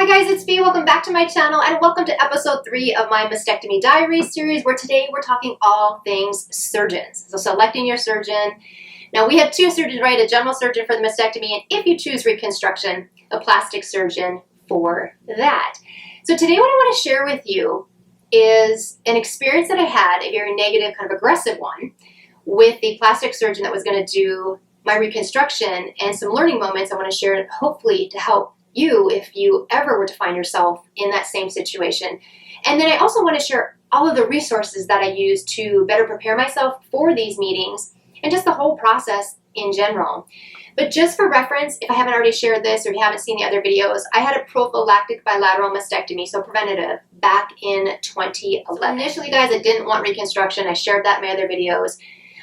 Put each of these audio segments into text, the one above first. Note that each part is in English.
Hi guys, it's B. Welcome back to my channel and welcome to episode 3 of my Mastectomy Diaries series, where today we're talking all things surgeons. So selecting your surgeon. Now we have two surgeons, right? A general surgeon for the mastectomy, and if you choose reconstruction, a plastic surgeon for that. So today what I want to share with you is an experience that I had, a very negative, kind of aggressive one, with the plastic surgeon that was going to do my reconstruction, and some learning moments I want to share, hopefully to help you if you ever were to find yourself in that same situation. And then I also want to share all of the resources that I use to better prepare myself for these meetings and just the whole process in general. But just for reference, if I haven't already shared this or you haven't seen the other videos, I had a prophylactic bilateral mastectomy, so preventative, back in 2011. So initially, guys, I didn't want reconstruction. I shared that in my other videos.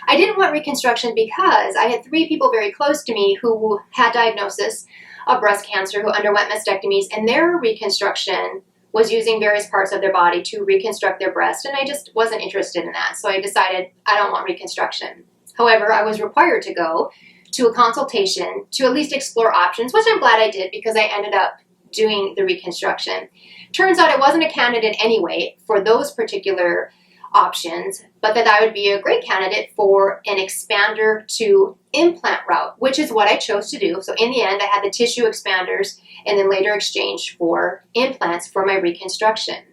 I didn't want reconstruction because I had 3 people very close to me who had diagnosis of breast cancer, who underwent mastectomies, and their reconstruction was using various parts of their body to reconstruct their breast, and I just wasn't interested in that. So I decided I don't want reconstruction. However, I was required to go to a consultation to at least explore options, which I'm glad I did because I ended up doing the reconstruction. Turns out I wasn't a candidate anyway for those particular options, but that I would be a great candidate for an expander to implant route, which is what I chose to do. So in the end, I had the tissue expanders and then later exchanged for implants for my reconstruction.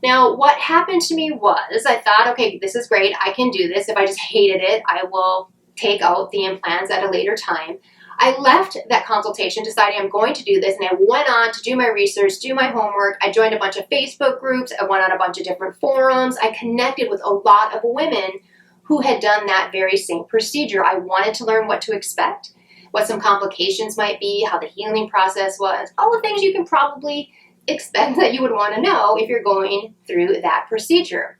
Now, what happened to me was I thought, okay, this is great. I can do this. If I just hated it, I will take out the implants at a later time. I left that consultation deciding I'm going to do this, and I went on to do my research, do my homework. I joined a bunch of Facebook groups. I went on a bunch of different forums. I connected with a lot of women who had done that very same procedure. I wanted to learn what to expect, what some complications might be, how the healing process was, all the things you can probably expect that you would want to know if you're going through that procedure.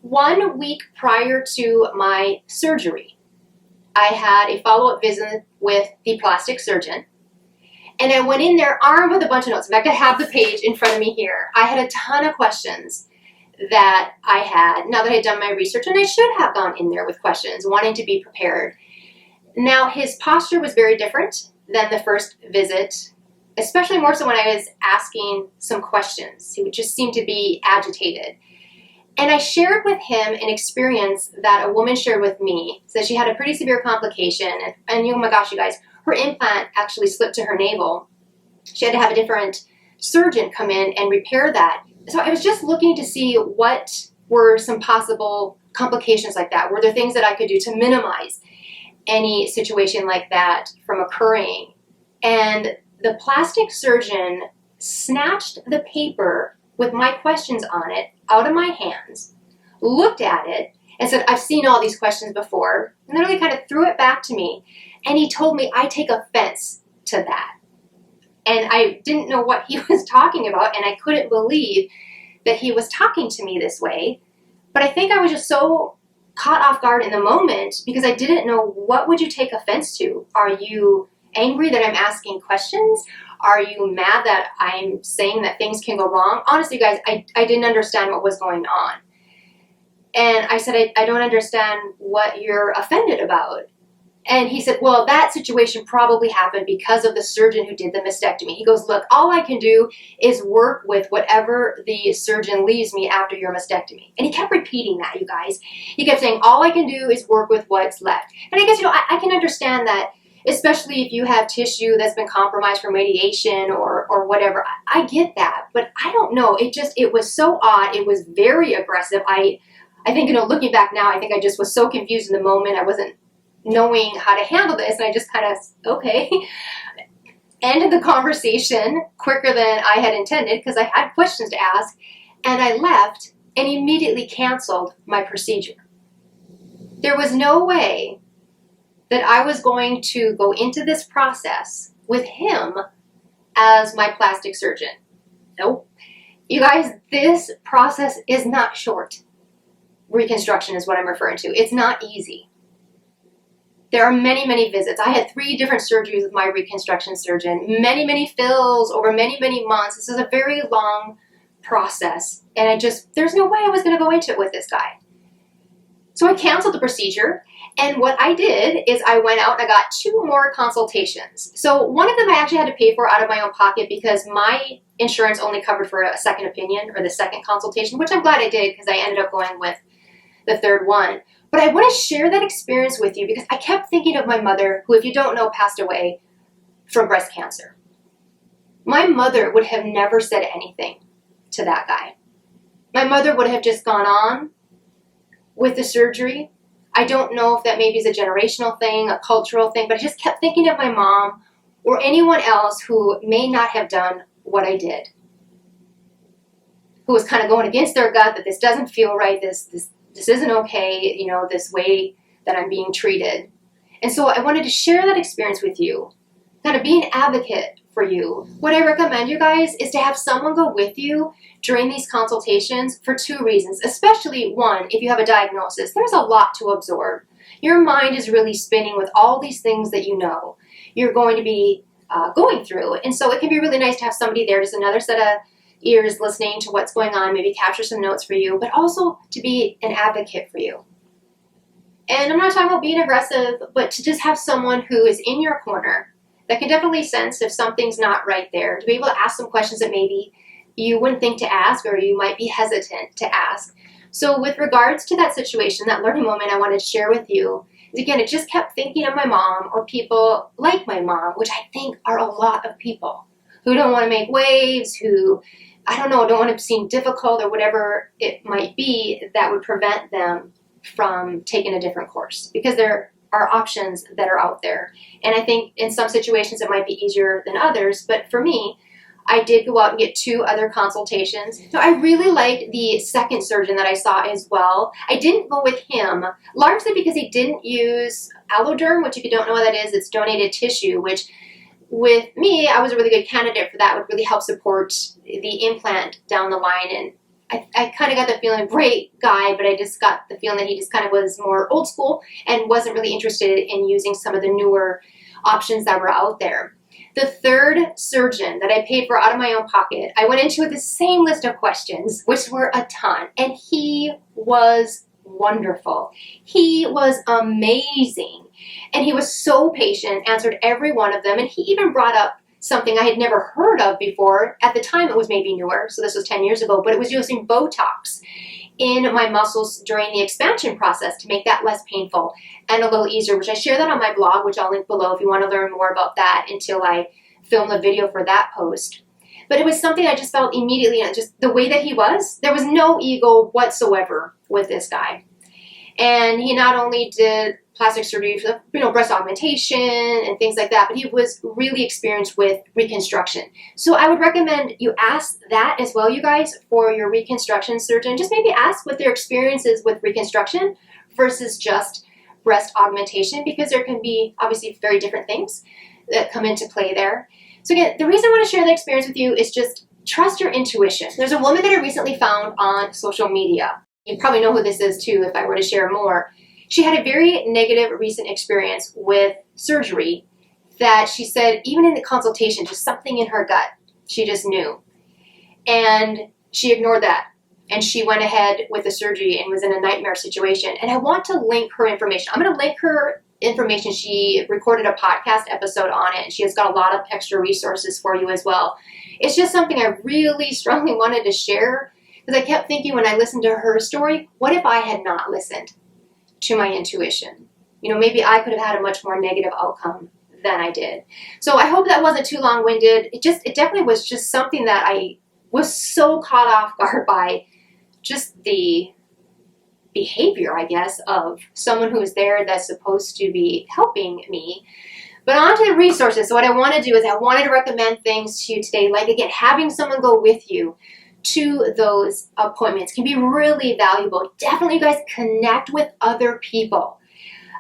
1 week prior to my surgery, I had a follow-up visit with the plastic surgeon, and I went in there armed with a bunch of notes. In fact, I have the page in front of me here. I had a ton of questions that I had now that I had done my research, and I should have gone in there with questions, wanting to be prepared. Now, his posture was very different than the first visit, especially more so when I was asking some questions. He would just seem to be agitated. And I shared with him an experience that a woman shared with me. So she had a pretty severe complication, and oh my gosh, you guys, her implant actually slipped to her navel. She had to have a different surgeon come in and repair that. So I was just looking to see what were some possible complications like that. Were there things that I could do to minimize any situation like that from occurring? And the plastic surgeon snatched the paper with my questions on it out of my hands, looked at it, and said, I've seen all these questions before, and literally kind of threw it back to me. And he told me, I take offense to that. And I didn't know what he was talking about, and I couldn't believe that he was talking to me this way. But I think I was just so caught off guard in the moment because I didn't know, what would you take offense to? Are you angry that I'm asking questions? Are you mad that I'm saying that things can go wrong? Honestly, guys, I didn't understand what was going on. And I said, I don't understand what you're offended about. And he said, well, that situation probably happened because of the surgeon who did the mastectomy. He goes, look, all I can do is work with whatever the surgeon leaves me after your mastectomy. And he kept repeating that, you guys. He kept saying, all I can do is work with what's left. And I guess, I can understand that, especially if you have tissue that's been compromised from radiation or whatever. I get that, but I don't know. It was so odd. It was very aggressive. I think, looking back now, I think I just was so confused in the moment. I wasn't knowing how to handle this, and I just kind of, okay, ended the conversation quicker than I had intended because I had questions to ask, and I left and immediately canceled my procedure. There was no way that I was going to go into this process with him as my plastic surgeon. Nope. You guys, this process is not short. Reconstruction is what I'm referring to. It's not easy. There are many, many visits. I had 3 different surgeries with my reconstruction surgeon, many, many fills over many, many months. This is a very long process. And there's no way I was going to go into it with this guy. So I canceled the procedure, and what I did is I went out and I got 2 more consultations. So one of them I actually had to pay for out of my own pocket because my insurance only covered for a second opinion or the second consultation, which I'm glad I did because I ended up going with the third one. But I want to share that experience with you because I kept thinking of my mother, who, if you don't know, passed away from breast cancer. My mother would have never said anything to that guy. My mother would have just gone on with the surgery. I don't know if that maybe is a generational thing, a cultural thing, but I just kept thinking of my mom or anyone else who may not have done what I did, who was kind of going against their gut that this doesn't feel right, this isn't okay, you know, this way that I'm being treated. And so I wanted to share that experience with you, kind of be an advocate for you. What I recommend, you guys, is to have someone go with you during these consultations for 2 reasons. Especially, one, if you have a diagnosis, there's a lot to absorb. Your mind is really spinning with all these things that you know you're going to be going through. And so it can be really nice to have somebody there, just another set of ears listening to what's going on, maybe capture some notes for you, but also to be an advocate for you. And I'm not talking about being aggressive, but to just have someone who is in your corner that can definitely sense if something's not right there, to be able to ask some questions that maybe you wouldn't think to ask or you might be hesitant to ask. So with regards to that situation, that learning moment I wanted to share with you, is again, it just kept thinking of my mom or people like my mom, which I think are a lot of people who don't want to make waves, who, I don't know, don't want to seem difficult or whatever it might be that would prevent them from taking a different course, because there are options that are out there. And I think in some situations it might be easier than others, but for me, I did go out and get 2 other consultations. So I really liked the second surgeon that I saw as well. I didn't go with him, largely because he didn't use alloderm, which if you don't know what that is, it's donated tissue, which with me, I was a really good candidate for that, would really help support the implant down the line. And I kind of got the feeling, great guy, but I just got the feeling that he just kind of was more old school and wasn't really interested in using some of the newer options that were out there. The third surgeon that I paid for out of my own pocket, I went into with the same list of questions, which were a ton, and he was wonderful. He was amazing, and he was so patient, answered every one of them, and he even brought up something I had never heard of before. At the time, it was maybe newer, so this was 10 years ago, but it was using Botox in my muscles during the expansion process to make that less painful and a little easier, which I share that on my blog, which I'll link below if you want to learn more about that until I film the video for that post. But it was something I just felt immediately, just the way that he was, there was no ego whatsoever with this guy. And he not only did plastic surgery for, breast augmentation and things like that, but he was really experienced with reconstruction. So I would recommend you ask that as well, you guys, for your reconstruction surgeon. Just maybe ask what their experience is with reconstruction versus just breast augmentation, because there can be obviously very different things that come into play there. So again, the reason I want to share the experience with you is just trust your intuition. There's a woman that I recently found on social media. You probably know who this is too if I were to share more. She had a very negative recent experience with surgery that she said, even in the consultation, just something in her gut, she just knew. And she ignored that. And she went ahead with the surgery and was in a nightmare situation. And I want to link her information. I'm going to link her information. She recorded a podcast episode on it, and she has got a lot of extra resources for you as well. It's just something I really strongly wanted to share, because I kept thinking when I listened to her story, what if I had not listened to my intuition? Maybe I could have had a much more negative outcome than I did. So I hope that wasn't too long-winded. It definitely was just something that I was so caught off guard by, just the behavior, I guess, of someone who is there that's supposed to be helping me. But on to the resources. So what I want to do is I wanted to recommend things to you today, like, again, having someone go with you to those appointments can be really valuable. Definitely, you guys, connect with other people.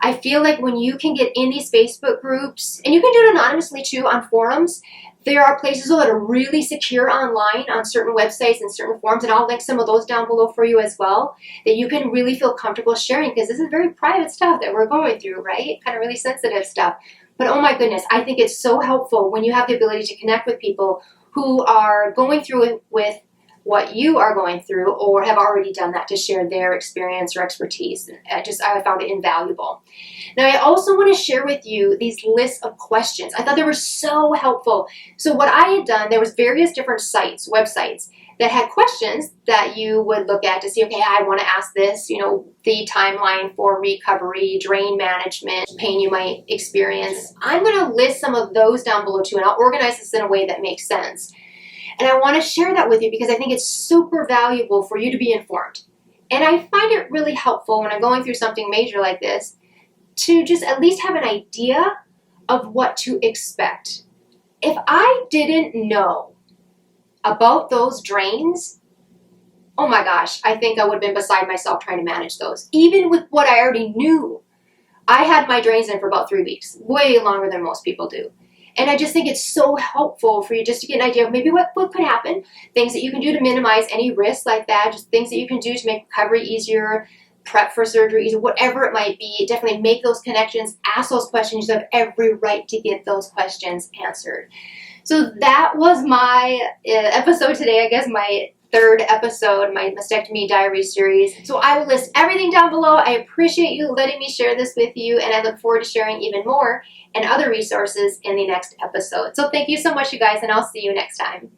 I feel like when you can get in these Facebook groups, and you can do it anonymously too on forums, there are places that are really secure online on certain websites and certain forums, and I'll link some of those down below for you as well, that you can really feel comfortable sharing, because this is very private stuff that we're going through, right? Kind of really sensitive stuff. But oh my goodness, I think it's so helpful when you have the ability to connect with people who are going through it with what you are going through or have already done that to share their experience or expertise. And I found it invaluable. Now, I also want to share with you these lists of questions. I thought they were so helpful. So what I had done, there was various different sites, websites, that had questions that you would look at to see, okay, I want to ask this, you know, the timeline for recovery, drain management, pain you might experience. I'm going to list some of those down below too, and I'll organize this in a way that makes sense. And I want to share that with you because I think it's super valuable for you to be informed. And I find it really helpful when I'm going through something major like this to just at least have an idea of what to expect. If I didn't know about those drains, oh my gosh, I think I would have been beside myself trying to manage those. Even with what I already knew. I had my drains in for about 3 weeks, way longer than most people do. And I just think it's so helpful for you just to get an idea of maybe what could happen, things that you can do to minimize any risk like that, just things that you can do to make recovery easier, prep for surgery, whatever it might be. Definitely make those connections, ask those questions. You have every right to get those questions answered. So that was my episode today, I guess my third episode, my Mastectomy Diaries series. So I will list everything down below. I appreciate you letting me share this with you, and I look forward to sharing even more and other resources in the next episode. So thank you so much, you guys, and I'll see you next time.